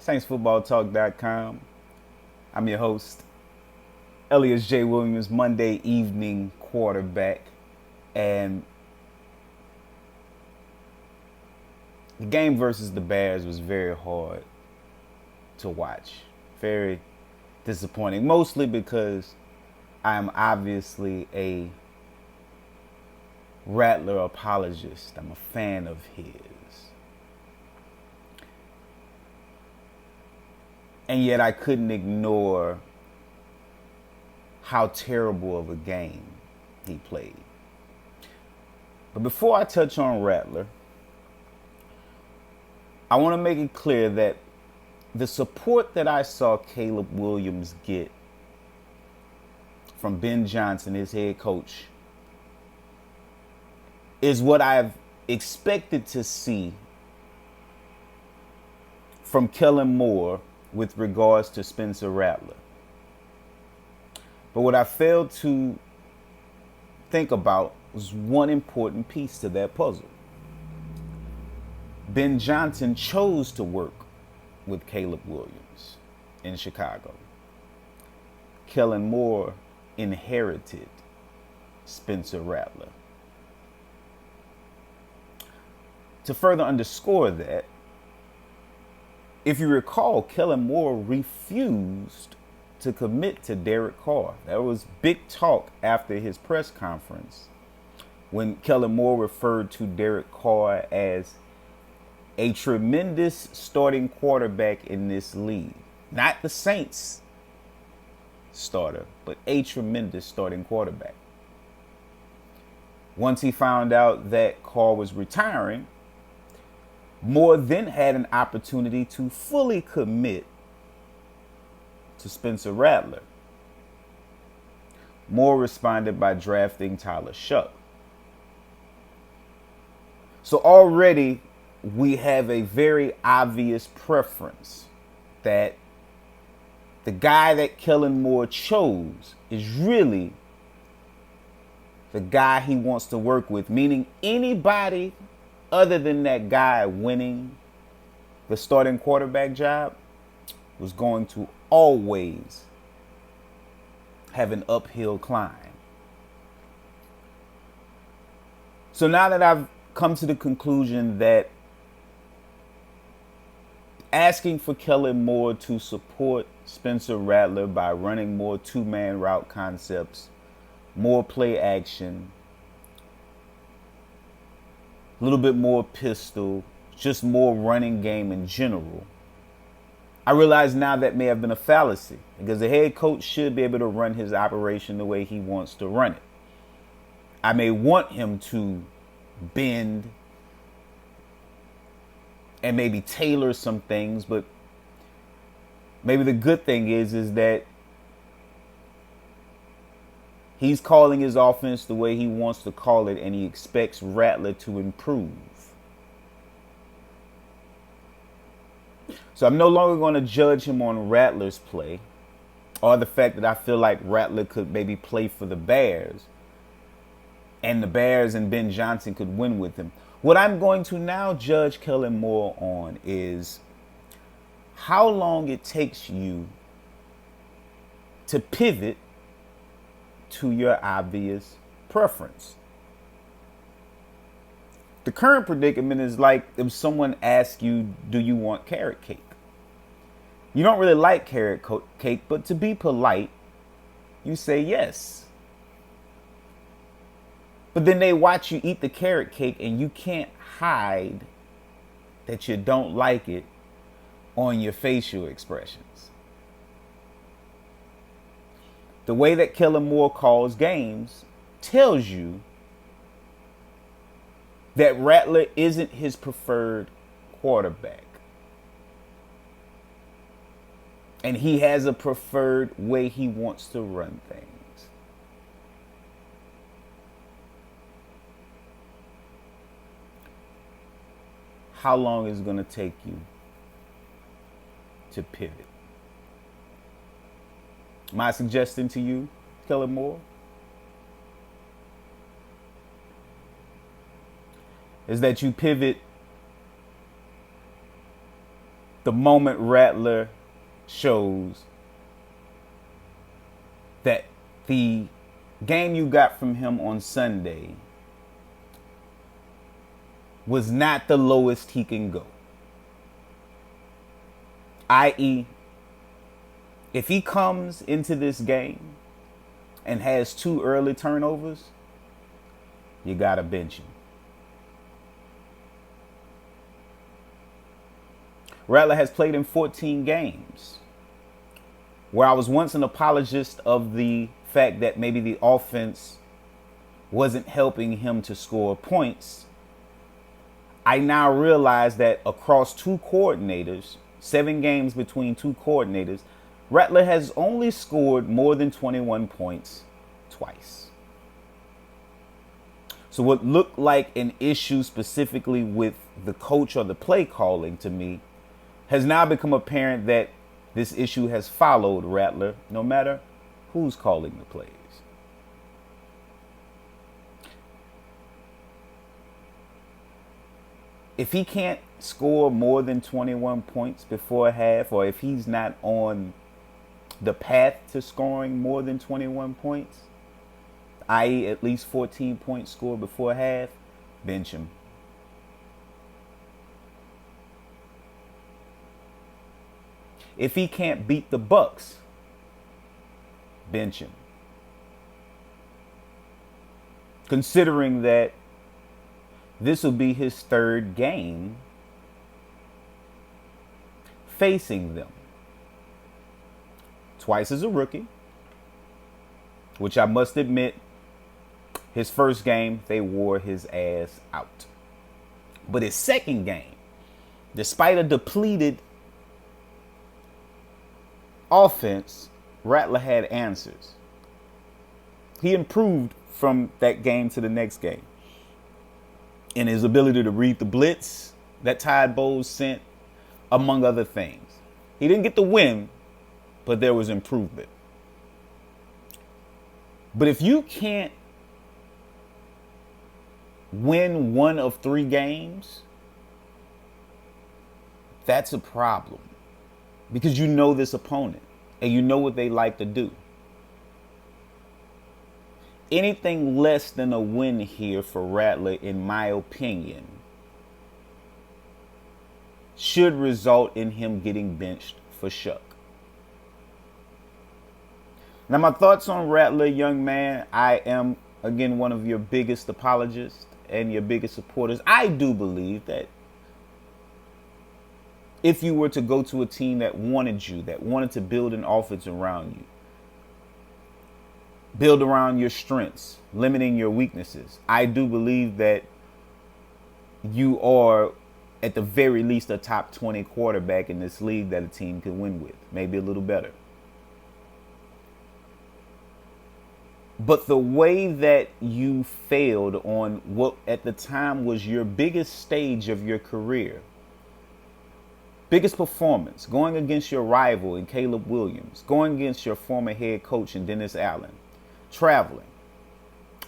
SaintsFootballTalk.com. I'm your host, Ellias J Williams, Monday evening quarterback. And the game versus the Bears was very hard to watch. Very disappointing, mostly because I'm obviously a Rattler apologist. I'm a fan of his. And yet I couldn't ignore how terrible of a game he played. But before I touch on Rattler, I want to make it clear that the support that I saw Caleb Williams get from Ben Johnson, his head coach, is what I've expected to see from Kellen Moore with regards to Spencer Rattler. But what I failed to think about was one important piece to that puzzle. Ben Johnson chose to work with Caleb Williams in Chicago. Kellen Moore inherited Spencer Rattler. To further underscore that, if you recall, Kellen Moore refused to commit to Derek Carr. There was big talk after his press conference when Kellen Moore referred to Derek Carr as a tremendous starting quarterback in this league. Not the Saints starter, but a tremendous starting quarterback. Once he found out that Carr was retiring, Moore then had an opportunity to fully commit to Spencer Rattler. Moore responded by drafting Tyler Shough. So already we have a very obvious preference that the guy that Kellen Moore chose is really the guy he wants to work with, meaning anybody other than that guy winning the starting quarterback job was going to always have an uphill climb. So now that I've come to the conclusion that asking for Kellen Moore to support Spencer Rattler by running more two-man route concepts, more play action, a little bit more pistol, just more running game in general, I realize now that may have been a fallacy because the head coach should be able to run his operation the way he wants to run it. I may want him to bend and maybe tailor some things, but maybe the good thing is that he's calling his offense the way he wants to call it, and he expects Rattler to improve. So I'm no longer going to judge him on Rattler's play or the fact that I feel like Rattler could maybe play for the Bears and the Bears and Ben Johnson could win with him. What I'm going to now judge Kellen Moore on is how long it takes you to pivot to your obvious preference. The current predicament is like if someone asks you, do you want carrot cake? You don't really like carrot cake, but to be polite, you say yes. But then they watch you eat the carrot cake and you can't hide that you don't like it on your facial expressions. The way that Kellen Moore calls games tells you that Rattler isn't his preferred quarterback. And he has a preferred way he wants to run things. How long is it going to take you to pivot? My suggestion to you, Kellen Moore, is that you pivot the moment Rattler shows that the game you got from him on Sunday was not the lowest he can go. I.e., if he comes into this game and has 2 early turnovers, you got to bench him. Rattler has played in 14 games. Where I was once an apologist of the fact that maybe the offense wasn't helping him to score points, I now realize that across 2 coordinators, 7 games between 2 coordinators, Rattler has only scored more than 21 points twice. So what looked like an issue specifically with the coach or the play calling to me has now become apparent that this issue has followed Rattler no matter who's calling the plays. If he can't score more than 21 points before half, or if he's not on the path to scoring more than 21 points, i.e. at least 14 points scored before half, bench him. If he can't beat the Bucs, bench him. Considering that this will be his 3rd game facing them. Twice as a rookie, which I must admit, his first game, they wore his ass out. But his second game, despite a depleted offense, Rattler had answers. He improved from that game to the next game in his ability to read the blitz that Todd Bowles sent, among other things. He didn't get the win, but there was improvement. But if you can't win 1 of 3 games, that's a problem. Because you know this opponent and you know what they like to do. Anything less than a win here for Rattler, in my opinion, should result in him getting benched for Shough. Now, my thoughts on Rattler, young man. I am, again, one of your biggest apologists and your biggest supporters. I do believe that if you were to go to a team that wanted you, that wanted to build an offense around you, build around your strengths, limiting your weaknesses, I do believe that you are, at the very least, a top 20 quarterback in this league that a team can win with. Maybe a little better. But the way that you failed on what at the time was your biggest stage of your career, biggest performance, going against your rival in Caleb Williams, going against your former head coach in Dennis Allen, traveling,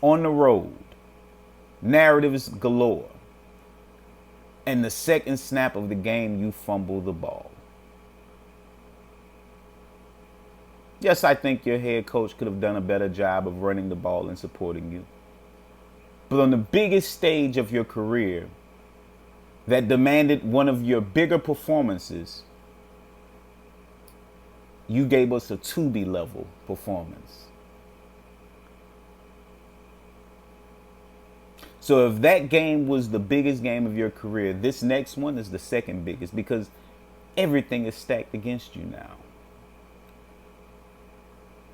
on the road, narratives galore, and the second snap of the game, you fumble the ball. Yes, I think your head coach could have done a better job of running the ball and supporting you. But on the biggest stage of your career that demanded one of your bigger performances, you gave us a Tubi level performance. So if that game was the biggest game of your career, this next one is the second biggest, because everything is stacked against you now.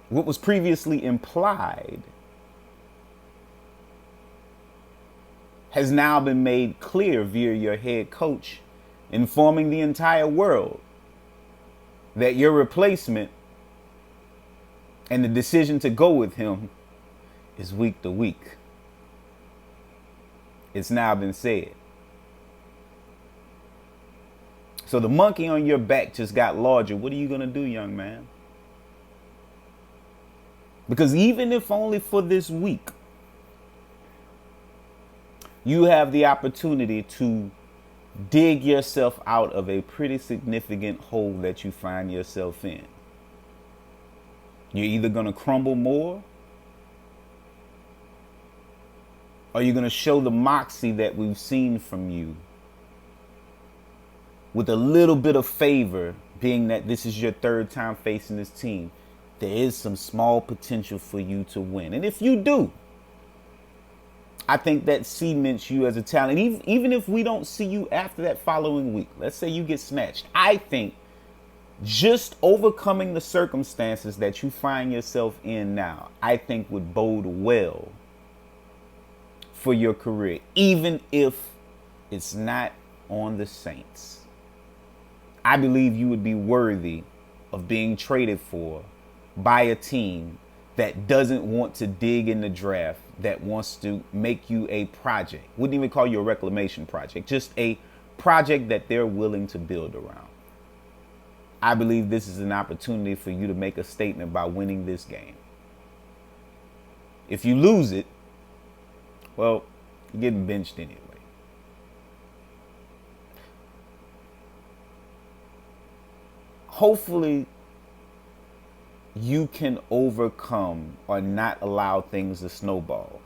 What was previously implied has now been made clear via your head coach, informing the entire world that your replacement and the decision to go with him is week to week. It's now been said. So the monkey on your back just got larger. What are you going to do, young man? Because even if only for this week, you have the opportunity to dig yourself out of a pretty significant hole that you find yourself in. You're either going to crumble more, or you're going to show the moxie that we've seen from you with a little bit of favor, being that this is your third time facing this team. There is some small potential for you to win. And if you do, I think that cements you as a talent. Even if we don't see you after that following week, let's say you get snatched, I think just overcoming the circumstances that you find yourself in now, I think would bode well for your career, even if it's not on the Saints. I believe you would be worthy of being traded for by a team that doesn't want to dig in the draft, that wants to make you a project. Wouldn't even call you a reclamation project, just a project that they're willing to build around. I believe this is an opportunity for you to make a statement by winning this game. If you lose it, well, you're getting benched anyway. Hopefully, you can overcome or not allow things to snowball.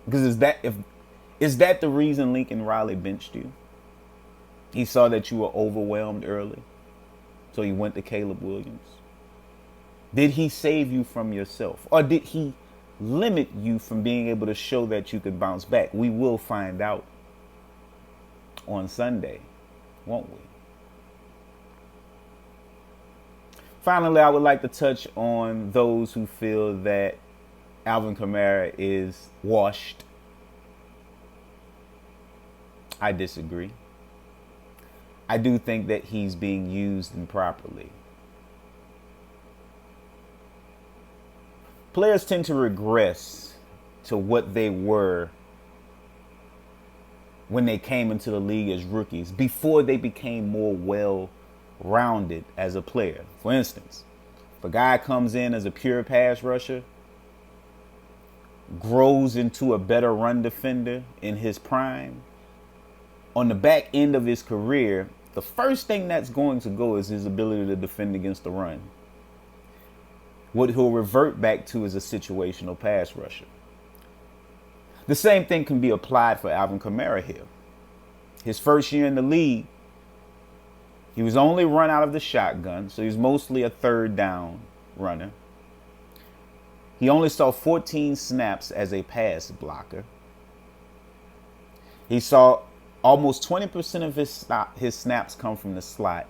Because is that the reason Lincoln Riley benched you? He saw that you were overwhelmed early, so he went to Caleb Williams. Did he save you from yourself? Or did he limit you from being able to show that you could bounce back? We will find out on Sunday, won't we? Finally, I would like to touch on those who feel that Alvin Kamara is washed. I disagree. I do think that he's being used improperly. Players tend to regress to what they were when they came into the league as rookies, before they became more well-rounded as a player. For instance, if a guy comes in as a pure pass rusher, grows into a better run defender in his prime, on the back end of his career, the first thing that's going to go is his ability to defend against the run. What he'll revert back to is a situational pass rusher. The same thing can be applied for Alvin Kamara here. His first year in the league, he was only run out of the shotgun, so he's mostly a third down runner. He only saw 14 snaps as a pass blocker. He saw almost 20% of his snaps come from the slot,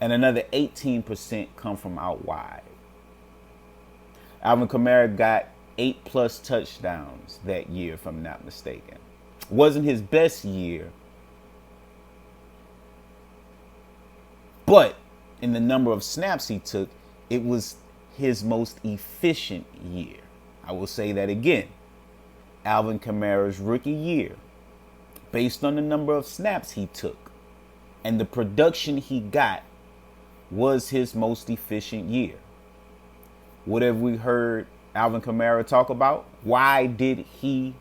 and another 18% come from out wide. Alvin Kamara got 8+ touchdowns that year, if I'm not mistaken. Wasn't his best year, but in the number of snaps he took, it was his most efficient year. I will say that again. Alvin Kamara's rookie year, based on the number of snaps he took and the production he got, was his most efficient year. What have we heard Alvin Kamara talk about? Why did he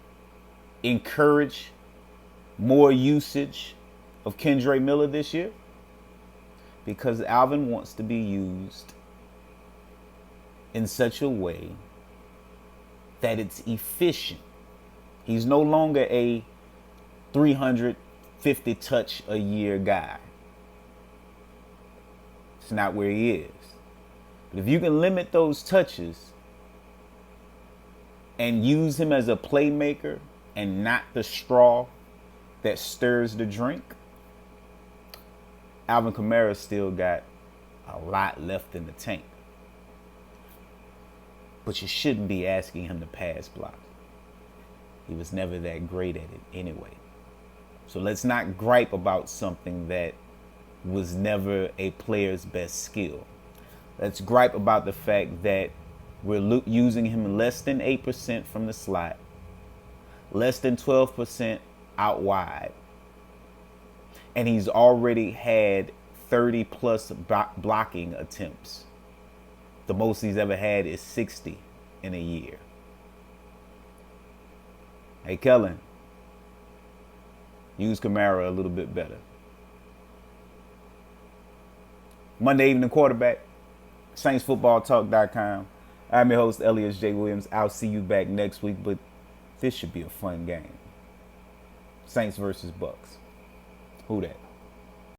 encourage more usage of Kendre Miller this year? Because Alvin wants to be used in such a way that it's efficient. He's no longer a 350 touch a year guy. It's not where he is. But if you can limit those touches and use him as a playmaker and not the straw that stirs the drink, Alvin Kamara still got a lot left in the tank. But you shouldn't be asking him to pass block. He was never that great at it anyway. So let's not gripe about something that was never a player's best skill. Let's gripe about the fact that we're using him less than 8% from the slot, less than 12% out wide, and he's already had 30+ blocking attempts. The most he's ever had is 60 in a year. Hey, Kellen, Use Kamara a little bit better. Monday Evening Quarterback, SaintsFootballTalk.com. I'm your host, Ellias J Williams. I'll see you back next week, but this should be a fun game. Saints versus Bucs. Who that?